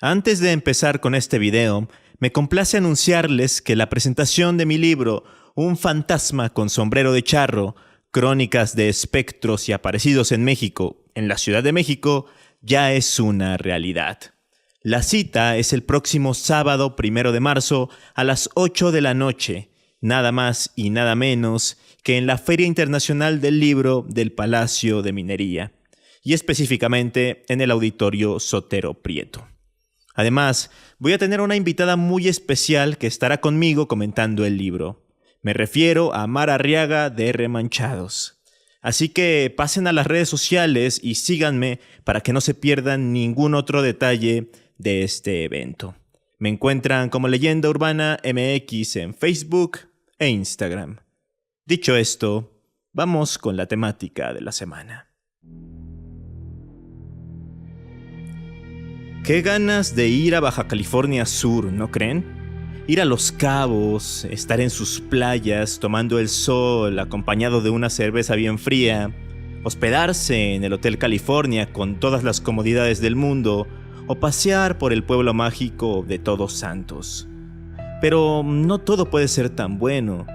Antes de empezar con este video, me complace anunciarles que la presentación de mi libro Un fantasma con sombrero de charro, crónicas de espectros y aparecidos en México, en la Ciudad de México, ya es una realidad. La cita es el próximo sábado 1 de marzo a las 8 de la noche, nada más y nada menos que en la Feria Internacional del Libro del Palacio de Minería, y específicamente en el Auditorio Sotero Prieto. Además, voy a tener una invitada muy especial que estará conmigo comentando el libro. Me refiero a Mar Arriaga de R Manchados. Así que pasen a las redes sociales y síganme para que no se pierdan ningún otro detalle de este evento. Me encuentran como Leyenda Urbana MX en Facebook e Instagram. Dicho esto, vamos con la temática de la semana. Qué ganas de ir a Baja California Sur, ¿no creen? Ir a Los Cabos, estar en sus playas tomando el sol acompañado de una cerveza bien fría, hospedarse en el Hotel California con todas las comodidades del mundo o pasear por el pueblo mágico de Todos Santos. Pero no todo puede ser tan bueno,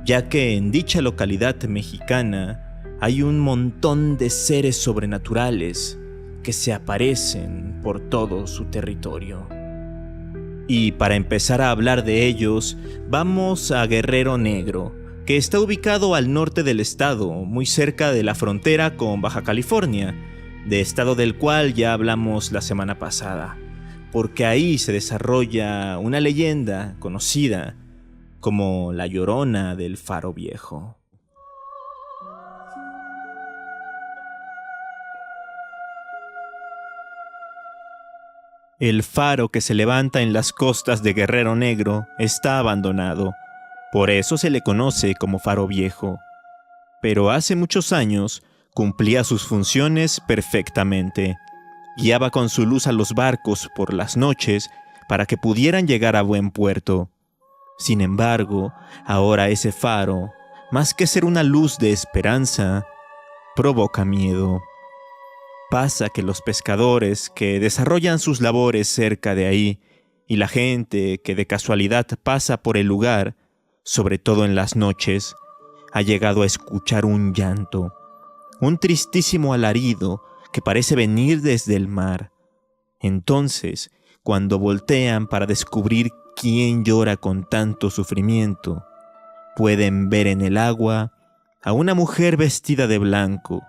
ya que en dicha localidad mexicana hay un montón de seres sobrenaturales que se aparecen por todo su territorio. Y para empezar a hablar de ellos, vamos a Guerrero Negro, que está ubicado al norte del estado, muy cerca de la frontera con Baja California, de estado del cual ya hablamos la semana pasada, porque ahí se desarrolla una leyenda conocida como la Llorona del Faro Viejo. El faro que se levanta en las costas de Guerrero Negro está abandonado, por eso se le conoce como Faro Viejo. Pero hace muchos años cumplía sus funciones perfectamente. Guiaba con su luz a los barcos por las noches para que pudieran llegar a buen puerto. Sin embargo, ahora ese faro, más que ser una luz de esperanza, provoca miedo. Pasa que los pescadores que desarrollan sus labores cerca de ahí y la gente que de casualidad pasa por el lugar, sobre todo en las noches, ha llegado a escuchar un llanto, un tristísimo alarido que parece venir desde el mar. Entonces, cuando voltean para descubrir quién llora con tanto sufrimiento, pueden ver en el agua a una mujer vestida de blanco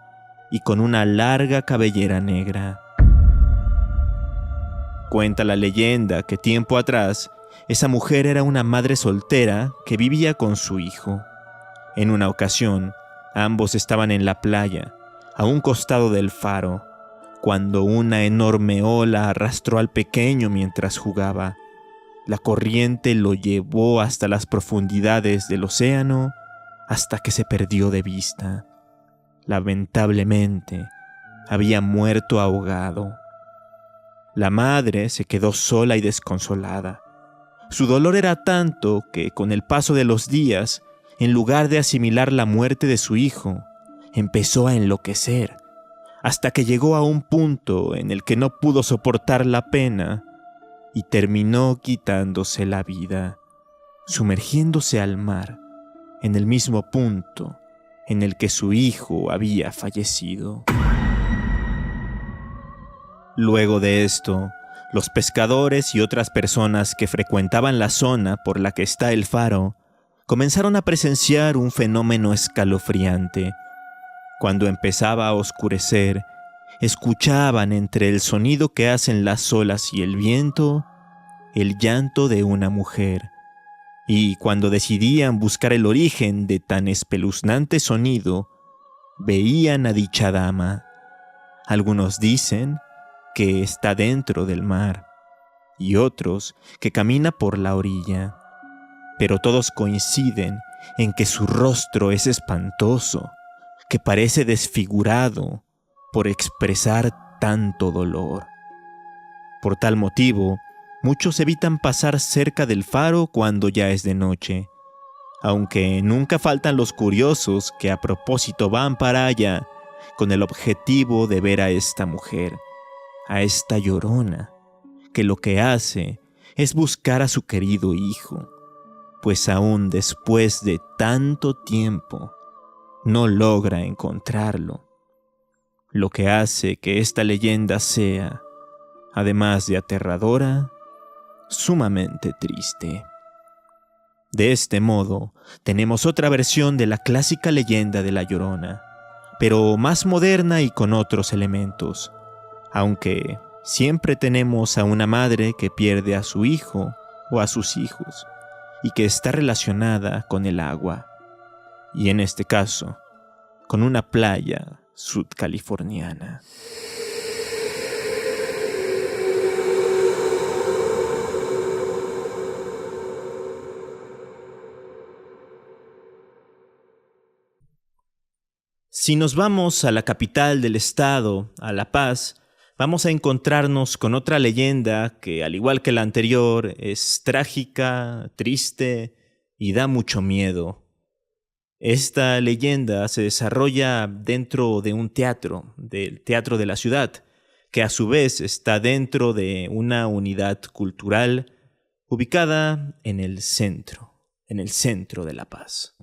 y con una larga cabellera negra. Cuenta la leyenda que tiempo atrás, esa mujer era una madre soltera que vivía con su hijo. En una ocasión, ambos estaban en la playa, a un costado del faro, cuando una enorme ola arrastró al pequeño mientras jugaba. La corriente lo llevó hasta las profundidades del océano, hasta que se perdió de vista. Lamentablemente, había muerto ahogado. La madre se quedó sola y desconsolada. Su dolor era tanto que, con el paso de los días, en lugar de asimilar la muerte de su hijo, empezó a enloquecer, hasta que llegó a un punto en el que no pudo soportar la pena y terminó quitándose la vida, sumergiéndose al mar, en el mismo punto en el que su hijo había fallecido. Luego de esto, los pescadores y otras personas que frecuentaban la zona por la que está el faro comenzaron a presenciar un fenómeno escalofriante. Cuando empezaba a oscurecer, escuchaban entre el sonido que hacen las olas y el viento, el llanto de una mujer. Y cuando decidían buscar el origen de tan espeluznante sonido, veían a dicha dama. Algunos dicen que está dentro del mar, y otros que camina por la orilla. Pero todos coinciden en que su rostro es espantoso, que parece desfigurado por expresar tanto dolor. Por tal motivo, muchos evitan pasar cerca del faro cuando ya es de noche, aunque nunca faltan los curiosos que a propósito van para allá con el objetivo de ver a esta mujer, a esta llorona, que lo que hace es buscar a su querido hijo, pues aún después de tanto tiempo no logra encontrarlo, lo que hace que esta leyenda sea, además de aterradora, sumamente triste. De este modo, tenemos otra versión de la clásica leyenda de La Llorona, pero más moderna y con otros elementos, aunque siempre tenemos a una madre que pierde a su hijo o a sus hijos y que está relacionada con el agua, y en este caso, con una playa sudcaliforniana. Si nos vamos a la capital del estado, a La Paz, vamos a encontrarnos con otra leyenda que, al igual que la anterior, es trágica, triste y da mucho miedo. Esta leyenda se desarrolla dentro de un teatro, del Teatro de la Ciudad, que a su vez está dentro de una unidad cultural ubicada en el centro de La Paz.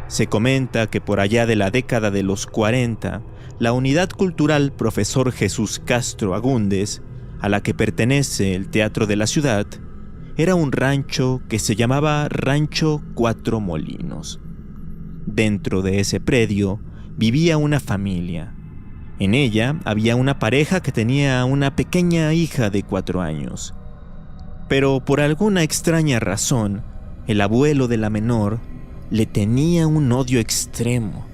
Se comenta que por allá de la década de los 40, la unidad cultural Profesor Jesús Castro Agúndez, a la que pertenece el Teatro de la Ciudad, era un rancho que se llamaba Rancho Cuatro Molinos. Dentro de ese predio vivía una familia. En ella había una pareja que tenía una pequeña hija de 4 años. Pero por alguna extraña razón, el abuelo de la menor le tenía un odio extremo.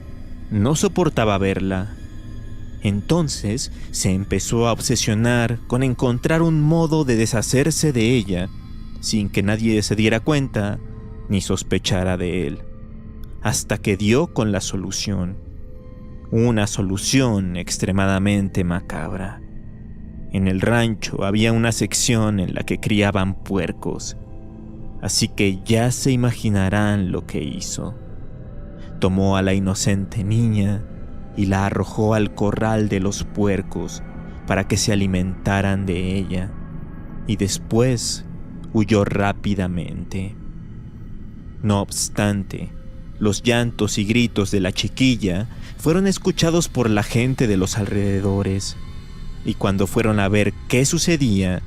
No soportaba verla. Entonces se empezó a obsesionar con encontrar un modo de deshacerse de ella, sin que nadie se diera cuenta ni sospechara de él, hasta que dio con la solución. Una solución extremadamente macabra. En el rancho había una sección en la que criaban puercos, así que ya se imaginarán lo que hizo. Tomó a la inocente niña y la arrojó al corral de los puercos para que se alimentaran de ella, y después huyó rápidamente. No obstante, los llantos y gritos de la chiquilla fueron escuchados por la gente de los alrededores, y cuando fueron a ver qué sucedía,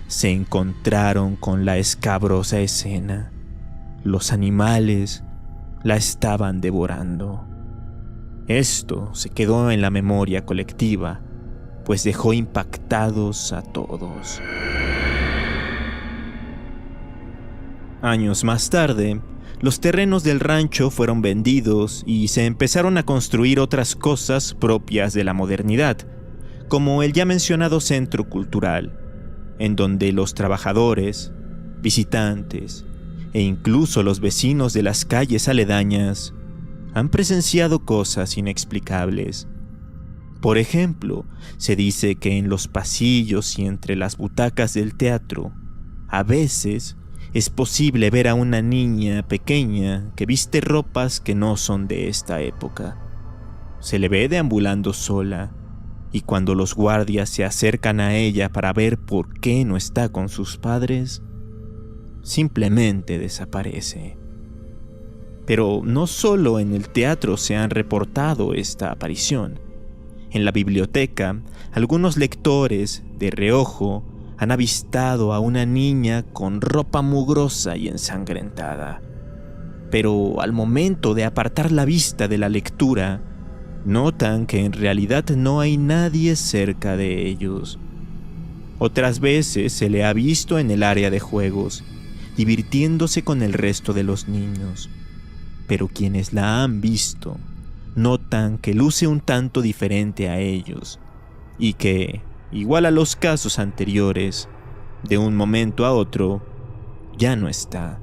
se encontraron con la escabrosa escena. Los animales la estaban devorando. Esto se quedó en la memoria colectiva, pues dejó impactados a todos. Años más tarde, los terrenos del rancho fueron vendidos y se empezaron a construir otras cosas propias de la modernidad, como el ya mencionado centro cultural, en donde los trabajadores, visitantes e incluso los vecinos de las calles aledañas han presenciado cosas inexplicables. Por ejemplo, se dice que en los pasillos y entre las butacas del teatro, a veces es posible ver a una niña pequeña que viste ropas que no son de esta época. Se le ve deambulando sola, y cuando los guardias se acercan a ella para ver por qué no está con sus padres, simplemente desaparece. Pero no solo en el teatro se han reportado esta aparición. En la biblioteca, algunos lectores, de reojo, han avistado a una niña con ropa mugrosa y ensangrentada. Pero al momento de apartar la vista de la lectura, notan que en realidad no hay nadie cerca de ellos. Otras veces se le ha visto en el área de juegos, divirtiéndose con el resto de los niños. Pero quienes la han visto notan que luce un tanto diferente a ellos y que, igual a los casos anteriores, de un momento a otro, ya no está.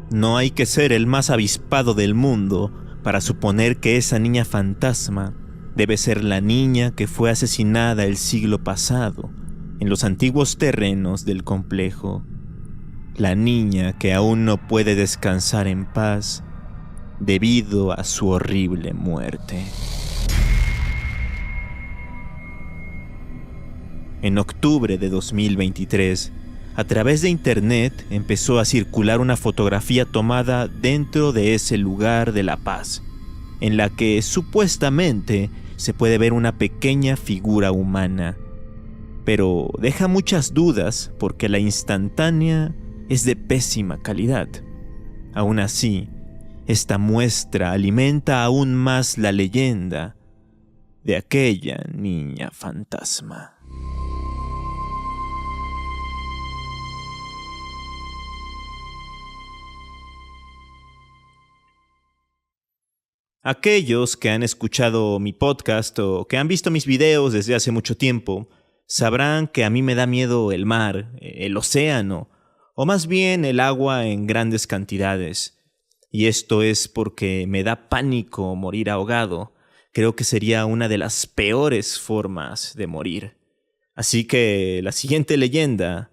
No hay que ser el más avispado del mundo para suponer que esa niña fantasma debe ser la niña que fue asesinada el siglo pasado en los antiguos terrenos del complejo. La niña que aún no puede descansar en paz debido a su horrible muerte. En octubre de 2023, a través de internet empezó a circular una fotografía tomada dentro de ese lugar de La Paz, en la que supuestamente se puede ver una pequeña figura humana. Pero deja muchas dudas porque la instantánea es de pésima calidad. Aún así, esta muestra alimenta aún más la leyenda de aquella niña fantasma. Aquellos que han escuchado mi podcast o que han visto mis videos desde hace mucho tiempo sabrán que a mí me da miedo el mar, el océano, o más bien el agua en grandes cantidades. Y esto es porque me da pánico morir ahogado. Creo que sería una de las peores formas de morir. Así que la siguiente leyenda,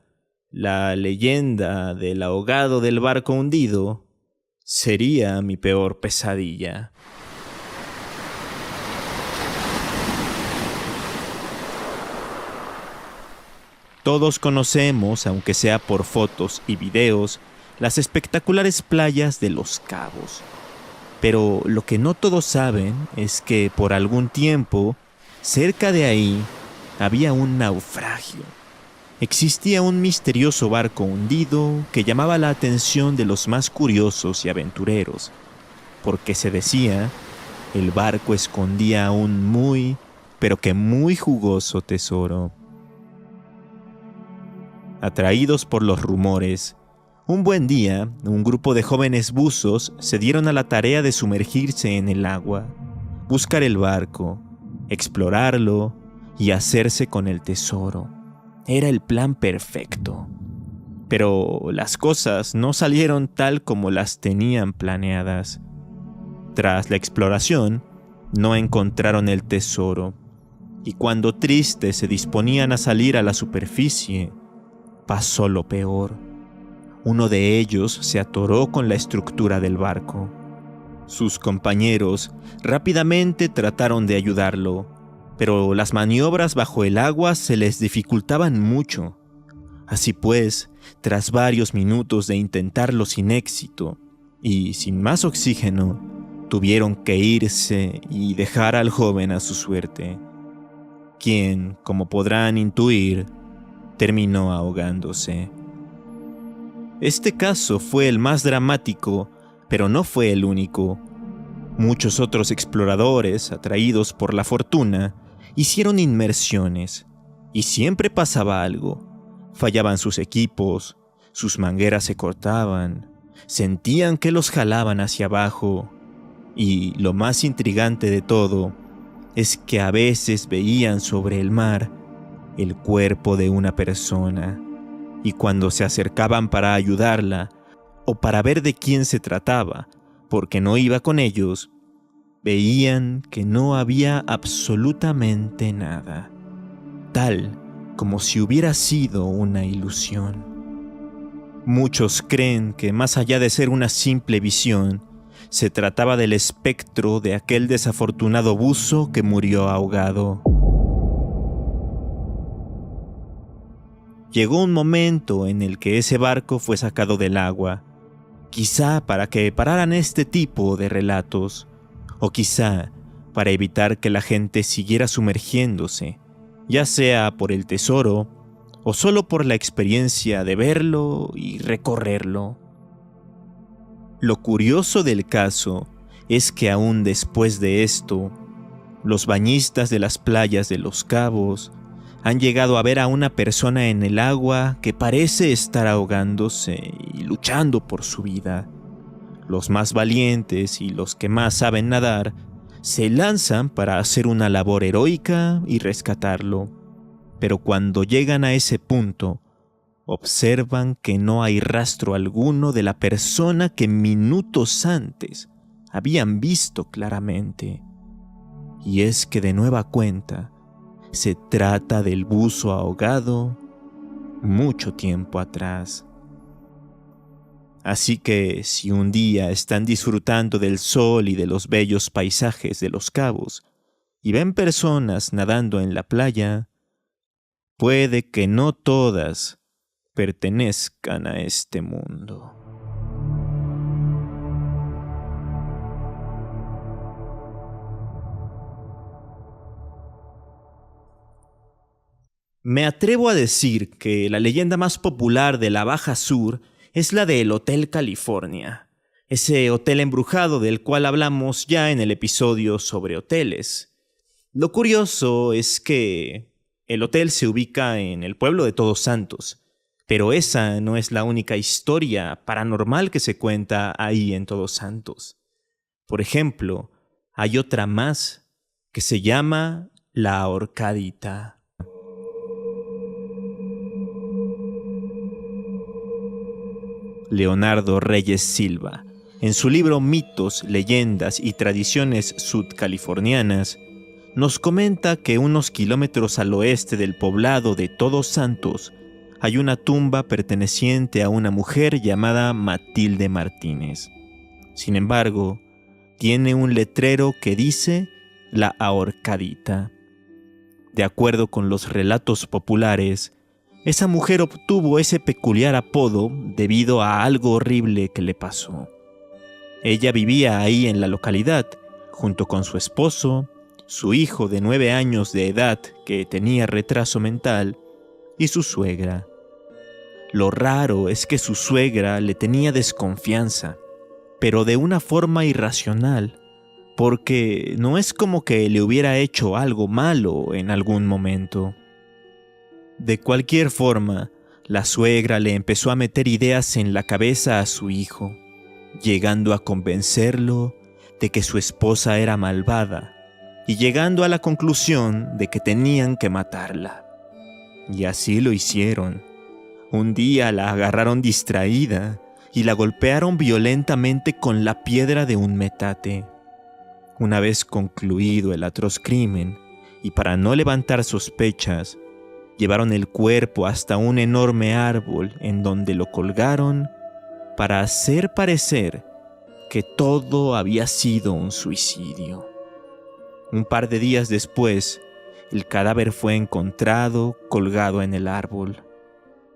la leyenda del ahogado del barco hundido, sería mi peor pesadilla. Todos conocemos, aunque sea por fotos y videos, las espectaculares playas de Los Cabos. Pero lo que no todos saben es que por algún tiempo, cerca de ahí, había un naufragio. Existía un misterioso barco hundido que llamaba la atención de los más curiosos y aventureros, porque se decía, el barco escondía un muy, pero que muy jugoso tesoro. Atraídos por los rumores, un buen día, un grupo de jóvenes buzos se dieron a la tarea de sumergirse en el agua, buscar el barco, explorarlo y hacerse con el tesoro. Era el plan perfecto. Pero las cosas no salieron tal como las tenían planeadas. Tras la exploración, no encontraron el tesoro, y cuando tristes se disponían a salir a la superficie, pasó lo peor. Uno de ellos se atoró con la estructura del barco. Sus compañeros rápidamente trataron de ayudarlo, pero las maniobras bajo el agua se les dificultaban mucho. Así pues, tras varios minutos de intentarlo sin éxito y sin más oxígeno, tuvieron que irse y dejar al joven a su suerte, quien, como podrán intuir, terminó ahogándose. Este caso fue el más dramático, pero no fue el único. Muchos otros exploradores, atraídos por la fortuna, hicieron inmersiones, y siempre pasaba algo. Fallaban sus equipos, sus mangueras se cortaban, sentían que los jalaban hacia abajo, y lo más intrigante de todo es que a veces veían sobre el mar el cuerpo de una persona, y cuando se acercaban para ayudarla o para ver de quién se trataba, porque no iba con ellos, veían que no había absolutamente nada, tal como si hubiera sido una ilusión. Muchos creen que más allá de ser una simple visión, se trataba del espectro de aquel desafortunado buzo que murió ahogado. Llegó un momento en el que ese barco fue sacado del agua, quizá para que pararan este tipo de relatos, o quizá para evitar que la gente siguiera sumergiéndose, ya sea por el tesoro o solo por la experiencia de verlo y recorrerlo. Lo curioso del caso es que aún después de esto, los bañistas de las playas de Los Cabos han llegado a ver a una persona en el agua que parece estar ahogándose y luchando por su vida. Los más valientes y los que más saben nadar se lanzan para hacer una labor heroica y rescatarlo. Pero cuando llegan a ese punto, observan que no hay rastro alguno de la persona que minutos antes habían visto claramente. Y es que de nueva cuenta, se trata del buzo ahogado mucho tiempo atrás. Así que si un día están disfrutando del sol y de los bellos paisajes de Los Cabos y ven personas nadando en la playa, puede que no todas pertenezcan a este mundo. Me atrevo a decir que la leyenda más popular de la Baja Sur es la del Hotel California, ese hotel embrujado del cual hablamos ya en el episodio sobre hoteles. Lo curioso es que el hotel se ubica en el pueblo de Todos Santos, pero esa no es la única historia paranormal que se cuenta ahí en Todos Santos. Por ejemplo, hay otra más que se llama La Ahorcadita. Leonardo Reyes Silva, en su libro Mitos, Leyendas y Tradiciones Sudcalifornianas, nos comenta que unos kilómetros al oeste del poblado de Todos Santos hay una tumba perteneciente a una mujer llamada Matilde Martínez. Sin embargo, tiene un letrero que dice La Ahorcadita. De acuerdo con los relatos populares, esa mujer obtuvo ese peculiar apodo debido a algo horrible que le pasó. Ella vivía ahí en la localidad, junto con su esposo, su hijo de 9 años de edad que tenía retraso mental y su suegra. Lo raro es que su suegra le tenía desconfianza, pero de una forma irracional, porque no es como que le hubiera hecho algo malo en algún momento. De cualquier forma, la suegra le empezó a meter ideas en la cabeza a su hijo, llegando a convencerlo de que su esposa era malvada y llegando a la conclusión de que tenían que matarla. Y así lo hicieron. Un día la agarraron distraída y la golpearon violentamente con la piedra de un metate. Una vez concluido el atroz crimen, y para no levantar sospechas, llevaron el cuerpo hasta un enorme árbol en donde lo colgaron para hacer parecer que todo había sido un suicidio. Un par de días después, el cadáver fue encontrado colgado en el árbol.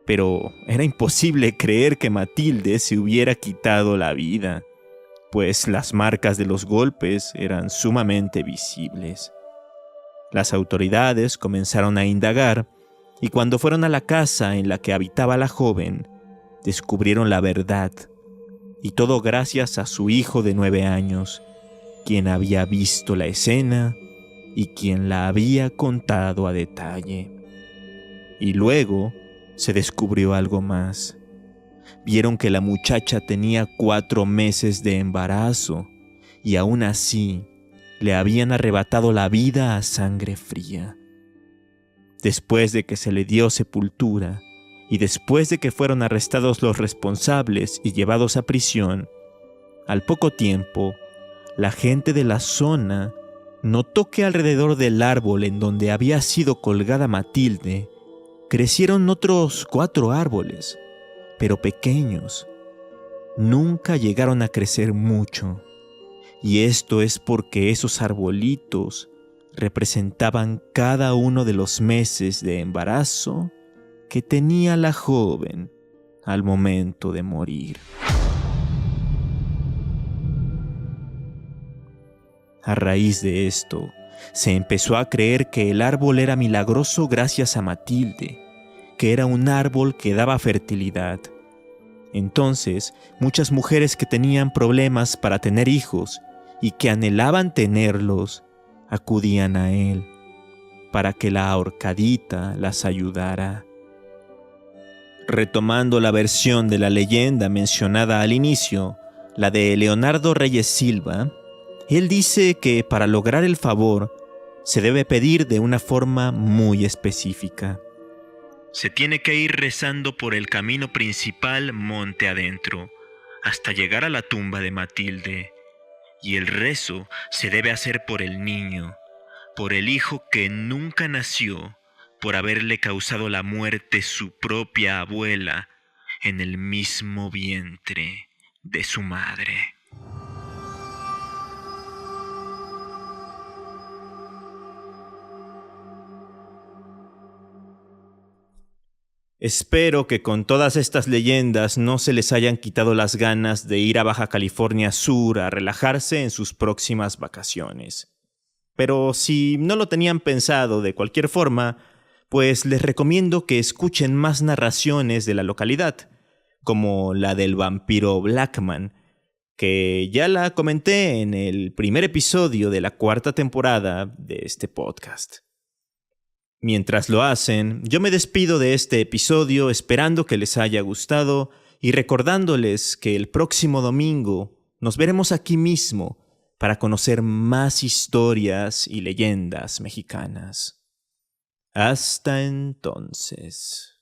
Pero era imposible creer que Matilde se hubiera quitado la vida, pues las marcas de los golpes eran sumamente visibles. Las autoridades comenzaron a indagar y cuando fueron a la casa en la que habitaba la joven, descubrieron la verdad, y todo gracias a su hijo de 9 años, quien había visto la escena y quien la había contado a detalle. Y luego se descubrió algo más. Vieron que la muchacha tenía 4 meses de embarazo y aún así le habían arrebatado la vida a sangre fría. Después de que se le dio sepultura y después de que fueron arrestados los responsables y llevados a prisión, al poco tiempo, la gente de la zona notó que alrededor del árbol en donde había sido colgada Matilde, crecieron otros 4 árboles, pero pequeños. Nunca llegaron a crecer mucho, y esto es porque esos arbolitos representaban cada uno de los meses de embarazo que tenía la joven al momento de morir. A raíz de esto, se empezó a creer que el árbol era milagroso gracias a Matilde, que era un árbol que daba fertilidad. Entonces, muchas mujeres que tenían problemas para tener hijos y que anhelaban tenerlos, acudían a él para que la ahorcadita las ayudara. Retomando la versión de la leyenda mencionada al inicio, la de Leonardo Reyes Silva, él dice que para lograr el favor se debe pedir de una forma muy específica. Se tiene que ir rezando por el camino principal monte adentro, hasta llegar a la tumba de Matilde. Y el rezo se debe hacer por el niño, por el hijo que nunca nació, por haberle causado la muerte su propia abuela en el mismo vientre de su madre. Espero que con todas estas leyendas no se les hayan quitado las ganas de ir a Baja California Sur a relajarse en sus próximas vacaciones. Pero si no lo tenían pensado de cualquier forma, pues les recomiendo que escuchen más narraciones de la localidad, como la del vampiro Blackman, que ya la comenté en el primer episodio de la 4ª temporada de este podcast. Mientras lo hacen, yo me despido de este episodio esperando que les haya gustado y recordándoles que el próximo domingo nos veremos aquí mismo para conocer más historias y leyendas mexicanas. Hasta entonces.